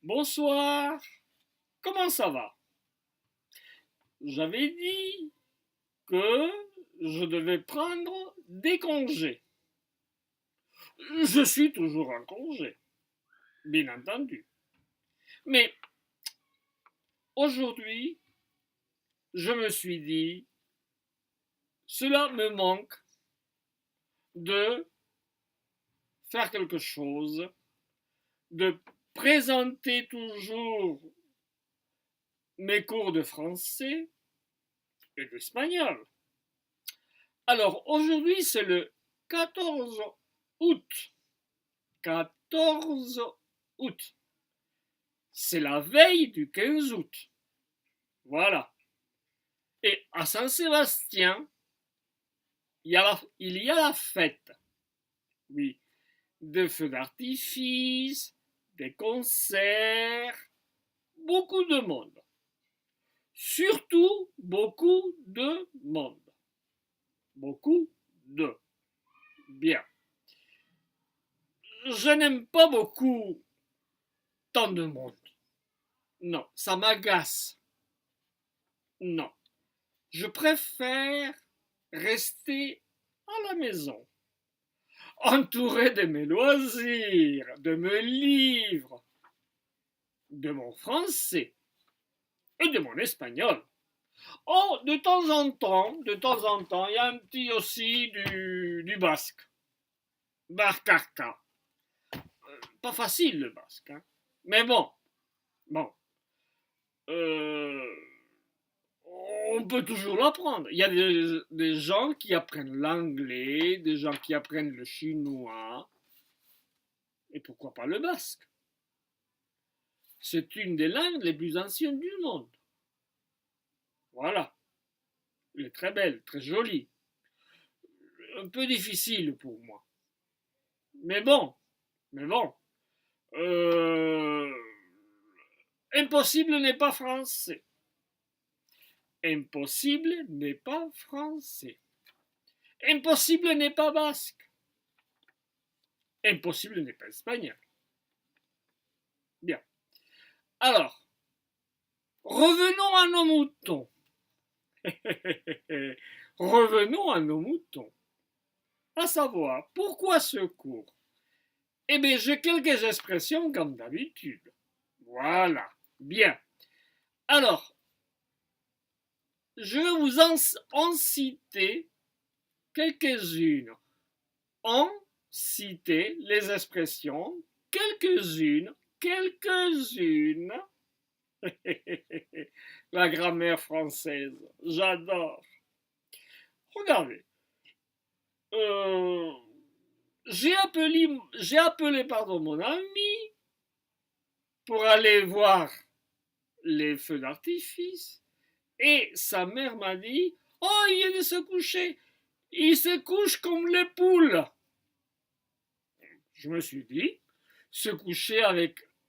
Bonsoir, comment ça va? J'avais dit que je devais prendre des congés. Je suis toujours en congé, bien entendu. Mais aujourd'hui, je me suis dit, cela me manque de faire quelque chose, de présenter toujours mes cours de français et d'espagnol. Alors aujourd'hui, c'est le 14 août. 14 août. C'est la veille du 15 août. Voilà. Et à Saint-Sébastien, il y a la fête. Oui. Des feux d'artifice, des concerts, beaucoup de monde. Surtout beaucoup de monde. Beaucoup de. Bien. Je n'aime pas beaucoup tant de monde. Non, ça m'agace. Non. Je préfère rester à la maison, entouré de mes loisirs, de mes livres, de mon français et de mon espagnol. Oh, de temps en temps, il y a un petit aussi du basque. Barcaca. Pas facile le basque, hein. Mais bon. Euh, on peut toujours l'apprendre. Il y a des gens qui apprennent l'anglais, des gens qui apprennent le chinois, et pourquoi pas le basque. C'est une des langues les plus anciennes du monde. Voilà. Elle est très belle, très jolie. Un peu difficile pour moi. Mais bon. Euh, Impossible n'est pas français. Impossible n'est pas français. Impossible n'est pas basque. Impossible n'est pas espagnol. Bien. Alors, revenons à nos moutons. Revenons à nos moutons. À savoir, pourquoi ce cours? Eh bien, j'ai quelques expressions comme d'habitude. Voilà. Bien. Alors, je vais vous en citer quelques-unes. En citer les expressions, quelques-unes. La grammaire française, j'adore. Regardez, euh, j'ai appelé mon ami pour aller voir les feux d'artifice et sa mère m'a dit: oh, il vient de se coucher, il se couche comme les poules. Je me suis dit: se coucher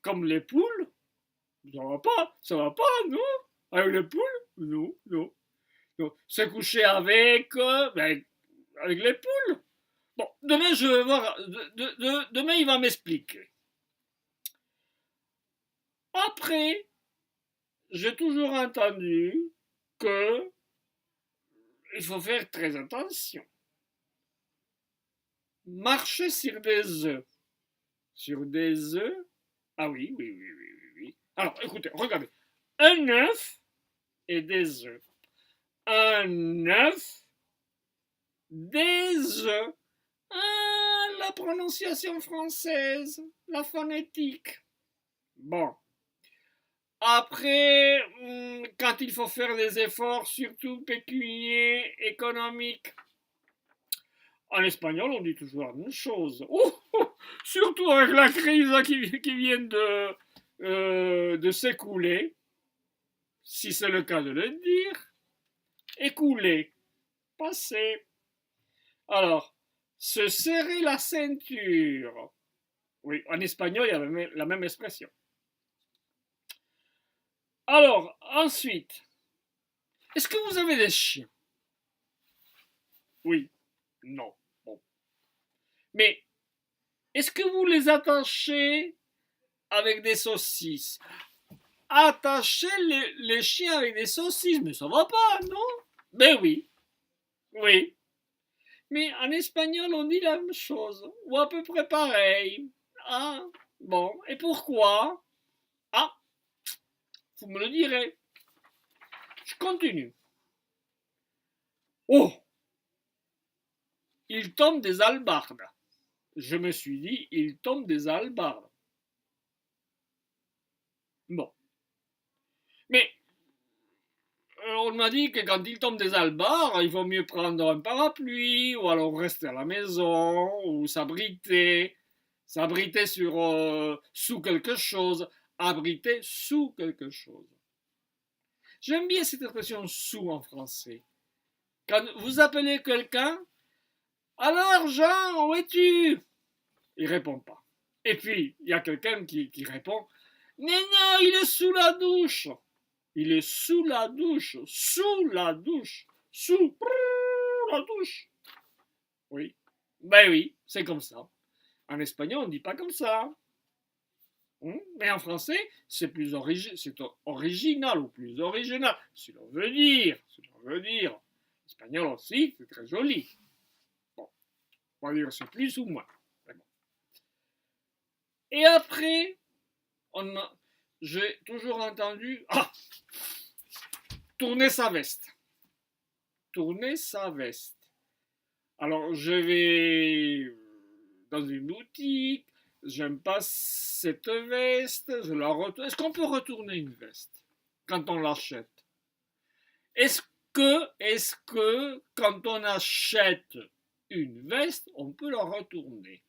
comme les poules, ça va pas, non? Avec les poules? Non, non. Non. Se coucher avec les poules. Bon, demain je vais voir, demain il va m'expliquer. Après, j'ai toujours entendu que il faut faire très attention. Marcher sur des œufs. Sur des œufs? Ah oui, oui. Alors, écoutez, regardez. Un œuf et des œufs. Un œuf, des œufs. Ah, la prononciation française, la phonétique. Bon. Après, quand il faut faire des efforts, surtout pécuniaires, économiques, en espagnol, on dit toujours la même chose. Surtout avec la crise qui vient de s'écouler, si c'est le cas de le dire. Écouler, passer. Alors, se serrer la ceinture. Oui, en espagnol, il y a la même expression. Alors, ensuite, est-ce que vous avez des chiens? Oui, non. Bon. Mais est-ce que vous les attachez avec des saucisses. Attacher les chiens avec des saucisses, mais ça va pas, non? Ben oui, oui. Mais en espagnol, on dit la même chose, ou à peu près pareil. Ah, bon, et pourquoi? Ah, vous me le direz. Je continue. Oh, il tombe des albardes. Je me suis dit, il tombe des albardes. Bon. Mais on m'a dit que quand il tombe des albards, il vaut mieux prendre un parapluie, ou alors rester à la maison, ou s'abriter. S'abriter sous quelque chose. Abriter sous quelque chose. J'aime bien cette expression sous en français. Quand vous appelez quelqu'un, alors Jean, où es-tu? Il répond pas. Et puis, il y a quelqu'un qui répond, mais non, il est sous la douche. Il est sous la douche, sous la douche, sous la douche. Oui, ben oui, c'est comme ça. En espagnol, on ne dit pas comme ça. Mais en français, c'est plus original ou plus original. Si l'on veut dire, L'espagnol aussi, c'est très joli. Bon, on va dire c'est plus ou moins. Bon. Et après, j'ai toujours entendu tourner sa veste. Tourner sa veste. Alors, je vais dans une boutique, j'aime pas cette veste, je la retourne. Est-ce qu'on peut retourner une veste quand on l'achète? Est-ce que quand on achète une veste, on peut la retourner?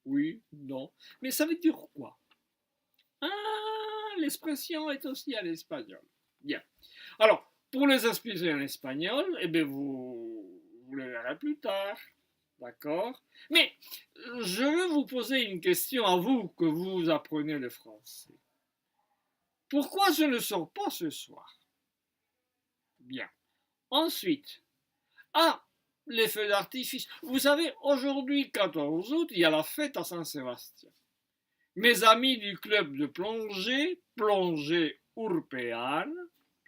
Oui, non. Mais ça veut dire quoi? Ah, l'expression est aussi en espagnol. Bien. Alors, pour les expliquer en espagnol, eh bien vous le verrez plus tard. D'accord? Mais je veux vous poser une question à vous que vous apprenez le français. Pourquoi je ne sors pas ce soir? Bien. Ensuite, les feux d'artifice. Vous savez, aujourd'hui, 14 août, il y a la fête à Saint-Sébastien. Mes amis du club de plongée Urpean,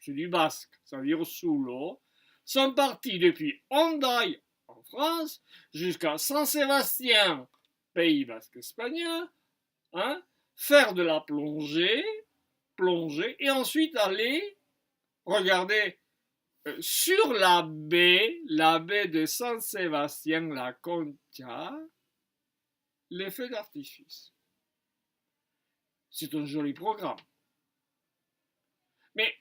c'est du basque, ça veut dire sous l'eau, sont partis depuis Hendaye en France jusqu'à Saint-Sébastien, Pays basque espagnol, faire de la plongée, et ensuite aller regarder sur la baie de Saint-Sébastien, la Concha, les feux d'artifice. C'est un joli programme. Mais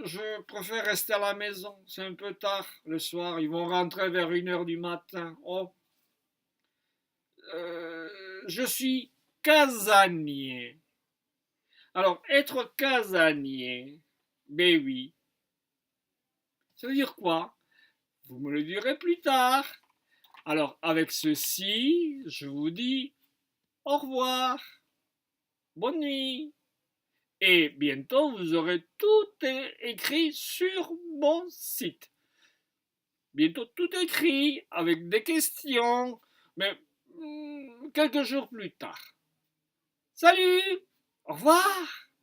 je préfère rester à la maison. C'est un peu tard le soir. Ils vont rentrer vers 1h du matin. Oh. Je suis casanier. Alors, être casanier, ben oui. Ça veut dire quoi? Vous me le direz plus tard. Alors, avec ceci, je vous dis au revoir. Bonne nuit. Et bientôt, vous aurez tout écrit sur mon site. Bientôt tout écrit avec des questions, mais quelques jours plus tard. Salut! Au revoir!